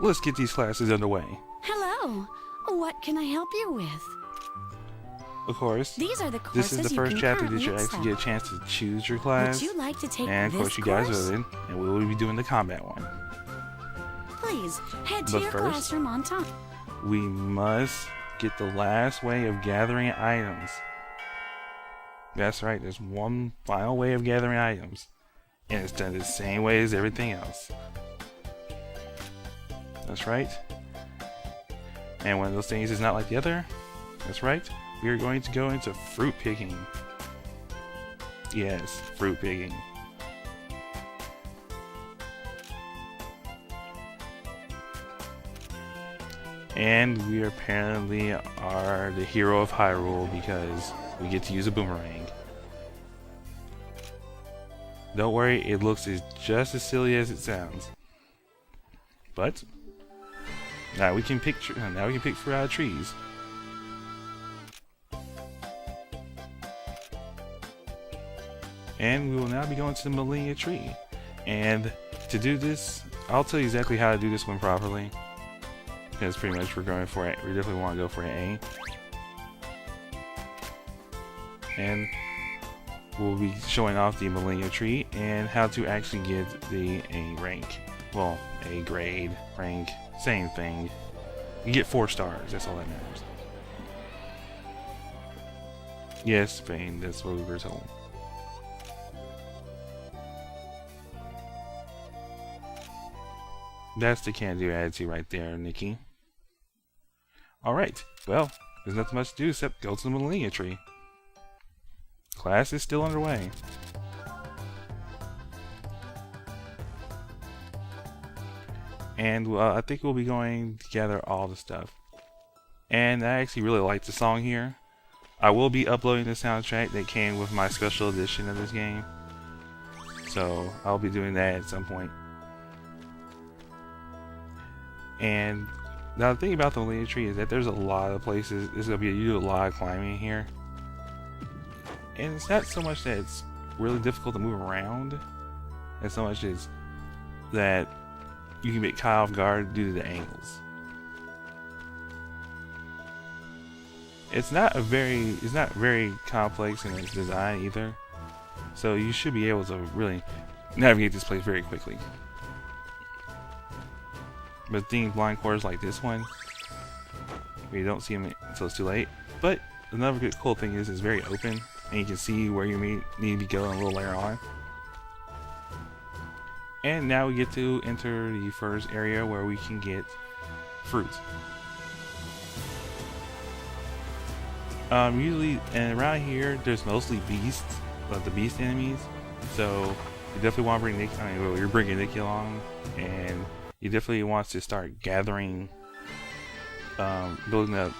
let's get these classes underway. Hello. What can I help you with? Of course, These are the this courses is the first you can chapter that currently you actually get a chance to choose your class. Would you like to take and of course, this you guys course? voted, and we will be doing the combat one. Please head to But your first, classroom on top. we must get the last way of gathering items. That's right, there's one final way of gathering items, and it's done the same way as everything else. That's right. And one of those things is not like the other. That's right. We are going to go into fruit picking. Yes, fruit picking. And we apparently are the hero of Hyrule because we get to use a boomerang. Don't worry, it looks just as silly as it sounds. But now we can pick fruit out of trees. And we will now be going to the Millennia Tree. And to do this, I'll tell you exactly how to do this one properly. Because pretty much we're going for it. We definitely want to go for an A. And we'll be showing off the Millennia Tree and how to actually get the A rank. Well, A grade, rank, same thing. You get 4 stars, that's all that matters. Yes, Fane, that's what we were told. That's the can-do attitude right there, Nikki. Alright, well, there's nothing much to do except go to the Millennia Tree. Class is still underway. And I think we'll be going to gather all the stuff. And I actually really like the song here. I will be uploading the soundtrack that came with my special edition of this game. So I'll be doing that at some point. And now the thing about the Millennia Tree is that there's a lot of places. You do a lot of climbing here. And it's not so much that it's really difficult to move around, as so much as that you can get caught off guard due to the angles. It's not very complex in its design either, so you should be able to really navigate this place very quickly. But seeing blind corners like this one, you don't see them until it's too late. But another good cool thing is it's very open, and you can see where you need to be going a little later on. And now we get to enter the first area where we can get fruit. Usually, and around here, there's mostly beasts, like the beast enemies. So you definitely want to bring Nikki. You're bringing Nikki along, and you definitely want to start gathering, building up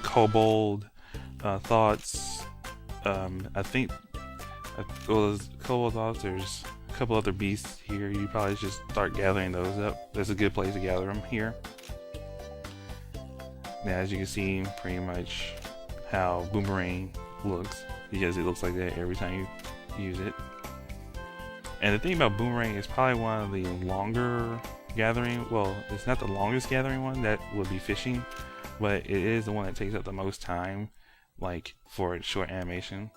kobold thoughts. I think, well, there's kobold thoughts. There's a couple other beasts here. You probably just start gathering those up. That's a good place to gather them here. Now, as you can see, pretty much how Boomerang looks, because it looks like that every time you use it. And the thing about Boomerang is probably one of the longer gathering. Well, it's not the longest gathering one. That would be fishing, but it is the one that takes up the most time, like for a short animation.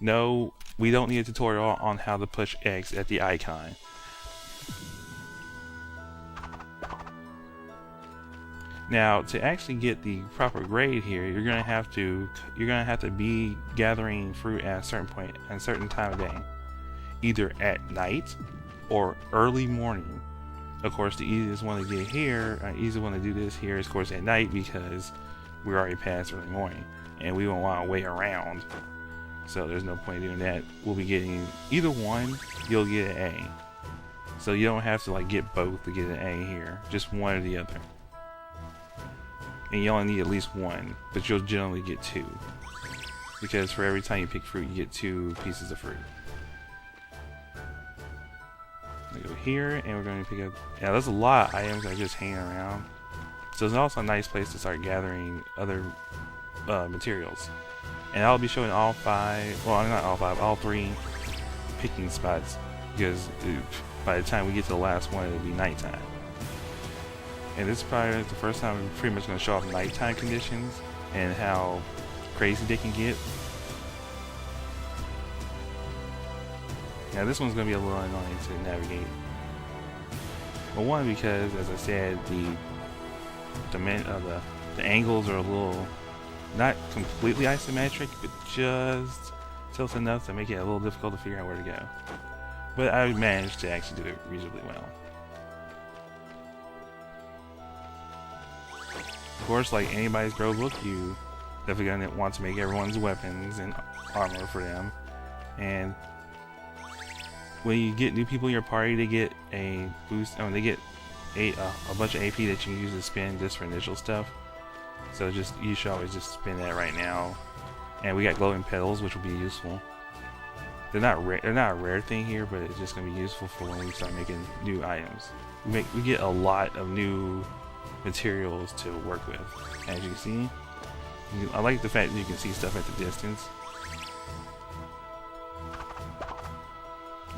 No, we don't need a tutorial on how to push X at the icon. Now, to actually get the proper grade here, you're gonna have to be gathering fruit at a certain point, at a certain time of day, either at night or early morning. Of course, the easiest one to get here, easiest one to do this here is, of course, at night, because we're already past early morning, and we won't want to wait around. So there's no point in doing that. We'll be getting either one. You'll get an A. So you don't have to like get both to get an A here. Just one or the other. And you only need at least one, but you'll generally get 2. Because for every time you pick fruit, you get 2 pieces of fruit. We go here, and we're going to pick up... Yeah, there's a lot of items that are just hanging around. So it's also a nice place to start gathering other materials. And I'll be showing all 5... Well, not all 5, all 3 picking spots. Because by the time we get to the last one, it'll be nighttime. And this is probably the first time we're pretty much going to show off nighttime conditions and how crazy they can get. Now this one's going to be a little annoying to navigate. Well, one, because as I said, the angles are a little, not completely isometric, but just tilts enough to make it a little difficult to figure out where to go. But I managed to actually do it reasonably well. Of course, like anybody's Grove book, you definitely gonna want to make everyone's weapons and armor for them. And when you get new people in your party, they get a boost. They get a bunch of AP that you can use to spend just for initial stuff. So you should always just spend that right now. And we got glowing petals, which will be useful. They're not rare. They're not a rare thing here, but it's just gonna be useful for when we start making new items. We get a lot of new materials to work with. As you can see, I like the fact that you can see stuff at the distance.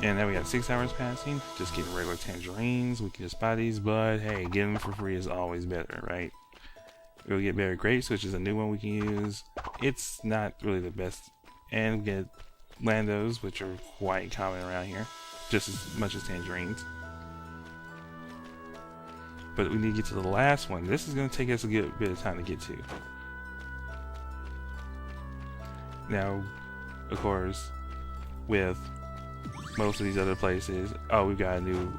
And now we got 6 hours passing, just getting regular tangerines. We can just buy these, but hey, getting them for free is always better, right? We'll get berry grapes, which is a new one we can use. It's not really the best. And we get landos, which are quite common around here, just as much as tangerines. But we need to get to the last one. This is going to take us a good bit of time to get to. Now, of course, with most of these other places, oh, we've got a new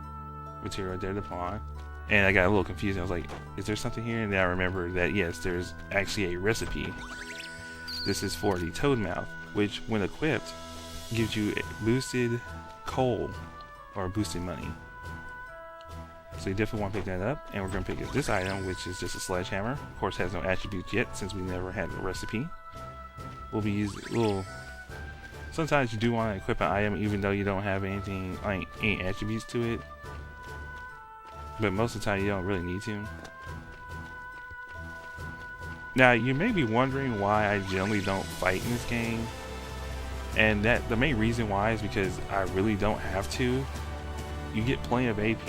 material right there to pawn. And I got a little confused. I was like, is there something here? And then I remember that, yes, there's actually a recipe. This is for the Toad Mouth, which, when equipped, gives you a boosted coal or boosted money. So you definitely want to pick that up. And we're going to pick up this item, which is just a sledgehammer. Of course, has no attributes yet since we never had the recipe. We'll be using sometimes you do want to equip an item even though you don't have anything, like any attributes to it. But most of the time you don't really need to. Now you may be wondering why I generally don't fight in this game. And that the main reason why is because I really don't have to. You get plenty of AP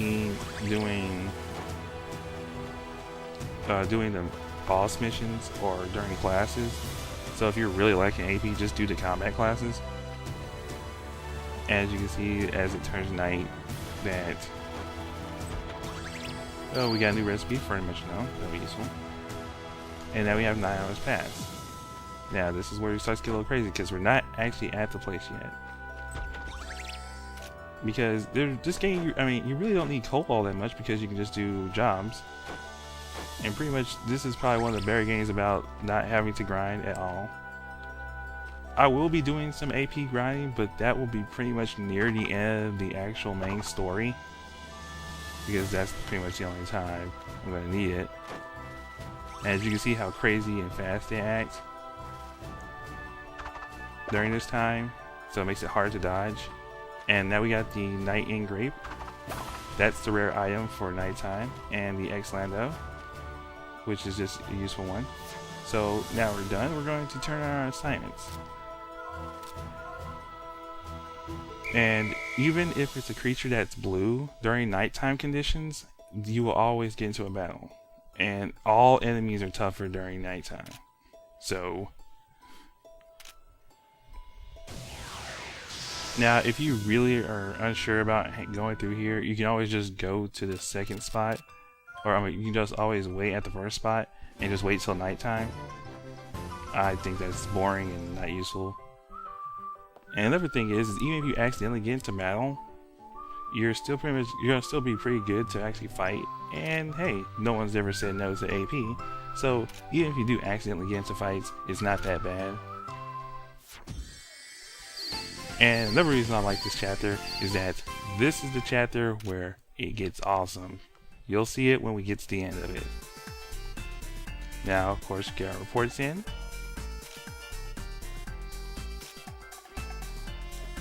doing the boss missions or during classes. So if you're really lacking AP, just do the combat classes. As you can see, as it turns night, that we got a new recipe for pretty much now. That'll be useful. And now we have 9 hours passed. Now this is where it starts to get a little crazy because we're not actually at the place yet. Because this game, I mean, you really don't need coal all that much because you can just do jobs. And pretty much, this is probably one of the better games about not having to grind at all. I will be doing some AP grinding, but that will be pretty much near the end of the actual main story. Because that's pretty much the only time I'm going to need it. As you can see how crazy and fast they act during this time. So it makes it hard to dodge. And now we got the Night In Grape. That's the rare item for nighttime. And the X-Lando, which is just a useful one. So now we're done. We're going to turn on our assignments. And even if it's a creature that's blue, during nighttime conditions, you will always get into a battle. And all enemies are tougher during nighttime. So now, if you really are unsure about going through here, you can always just go to the second spot. Or, I mean, you can just always wait at the first spot and just wait till nighttime. I think that's boring and not useful. And another thing is even if you accidentally get into battle, you're gonna still be pretty good to actually fight. And hey, no one's ever said no to AP. So even if you do accidentally get into fights, it's not that bad. And another reason I like this chapter is that this is the chapter where it gets awesome. You'll see it when we get to the end of it. Now, of course, get our reports in.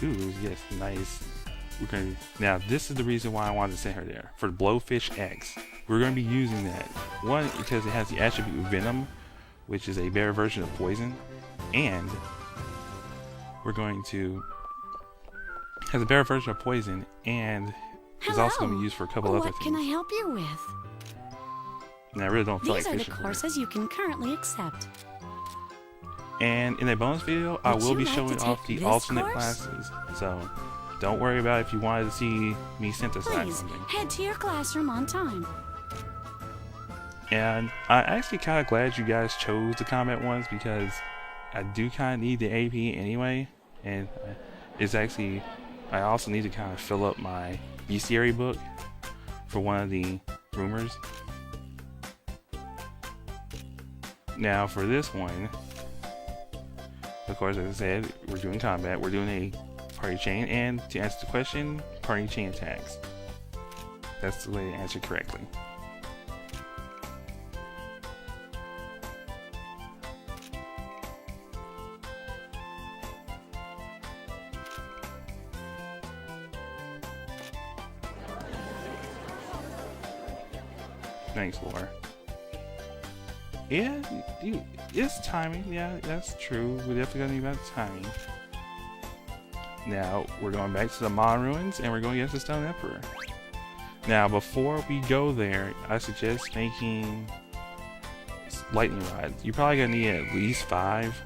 Ooh, yes, nice. Now, this is the reason why I wanted to send her there. For the Blowfish X. We're going to be using that. One, because it has the attribute Venom, which is a better version of poison. And we're going to has a better version of poison and is also going to be used for a couple other things. What can I help you with? And I really don't feel These like are the fishing. courses you can currently accept. And in a bonus video, I Would will you be like showing to off take the this alternate course? classes. So don't worry about if you wanted to see me synthesize Please something. head to your classroom on time. And I'm actually kind of glad you guys chose the combat ones because I do kind of need the AP anyway. And it's actually, I also need to kind of fill up my bestiary book for one of the rumors. Now for this one, of course, as I said, we're doing combat, we're doing a party chain, and to answer the question, party chain attacks. That's the way to answer correctly. Thanks, Laura. Yeah, it's timing. Yeah, that's true. We're definitely gonna need about timing. Now, we're going back to the Mon Ruins, and we're going against the Stone Emperor. Now, before we go there, I suggest making lightning rods. You're probably gonna need at least 5.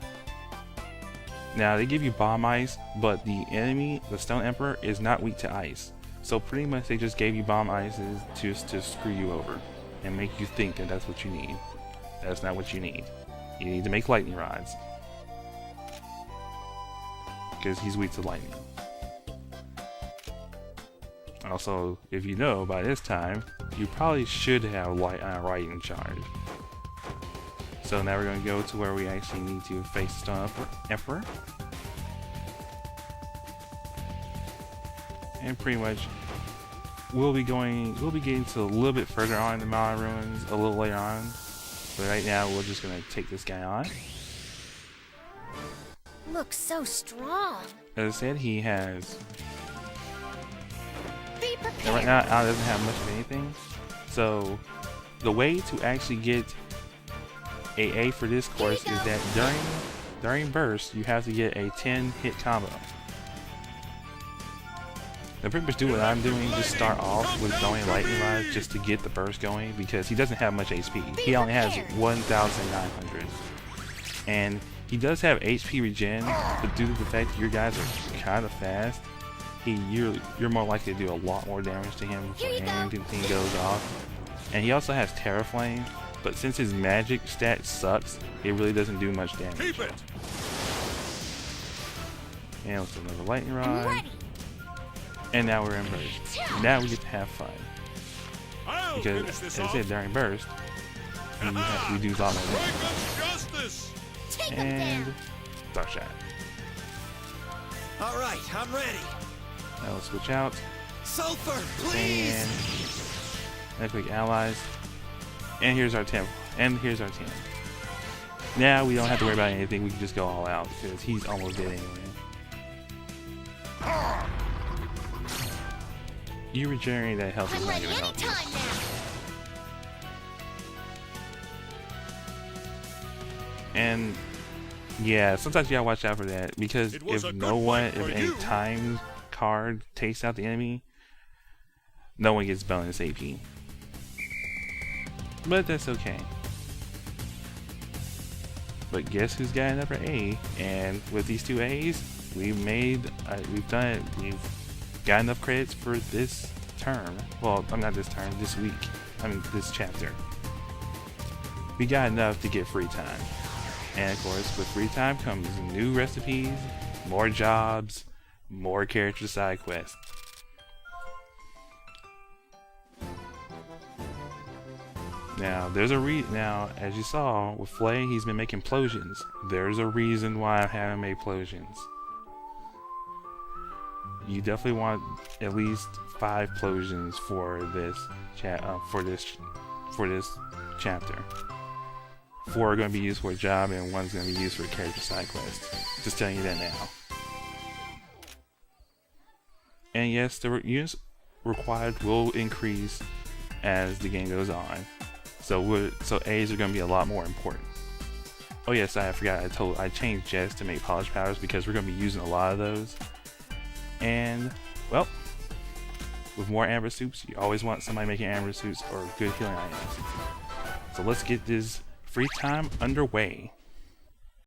Now, they give you bomb ice, but the enemy, the Stone Emperor, is not weak to ice. So pretty much they just gave you bomb ices to screw you over and make you think that that's what you need. That's not what you need. You need to make lightning rods. Because he's weak to lightning. Also, if you know by this time, you probably should have Light in charge. So now we're going to go to where we actually need to face Stone Emperor. And pretty much, we'll be getting to a little bit further on in the Mon Ruins a little later on. But right now, we're just going to take this guy on. Looks so strong. As I said, he has... Be And prepared. right now, Al doesn't have much of anything. So, the way to actually get AA for this course is that during burst, you have to get a 10-hit combo. Now, pretty much do what I'm doing, just start off with throwing lightning rods just to get the burst going, because he doesn't have much HP. He only has 1,900. And he does have HP regen, but due to the fact that your guys are kind of fast, you're more likely to do a lot more damage to him before anything goes off. And he also has Terra Flame, but since his magic stat sucks, it really doesn't do much damage. Keep it. And let's do another lightning I'm rod. ready. And now we're in burst. Now we get to have fun. I'll Because, finish as this I off. said, during burst, we do a lot more Strike damage. of justice. Take him And down. Dark Shot. All right, I'm ready. Now let's switch out. Sulfur, please. And now click allies. And here's our 10. And here's our 10. Now we don't have to worry about anything. We can just go all out because he's almost dead anyway. You regenerate that health is I'm not ready going to help you. anytime now. And yeah, sometimes you gotta watch out for that because It was if a good no one, fight if for a you. time card takes out the enemy, no one gets bonus AP. But that's okay. But guess who's got another A? And with these 2 A's, we've done it. We've got enough credits for this term. Well, I'm not this term, this week. I mean, this chapter. We got enough to get free time. And of course, with free time comes new recipes, more jobs, more character side quests. Now, now, as you saw, with Flay, he's been making plosions. There's a reason why I haven't made plosions. You definitely want at least 5 plosions for this chapter. 4 are going to be used for a job, and 1's going to be used for a character side quest. Just telling you that now. And yes, the units required will increase as the game goes on. So A's are going to be a lot more important. Oh yes, I forgot. I changed Jets to make polish powders because we're going to be using a lot of those. And well, with more amber suits, you always want somebody making amber suits or good healing items. So let's get this free time underway.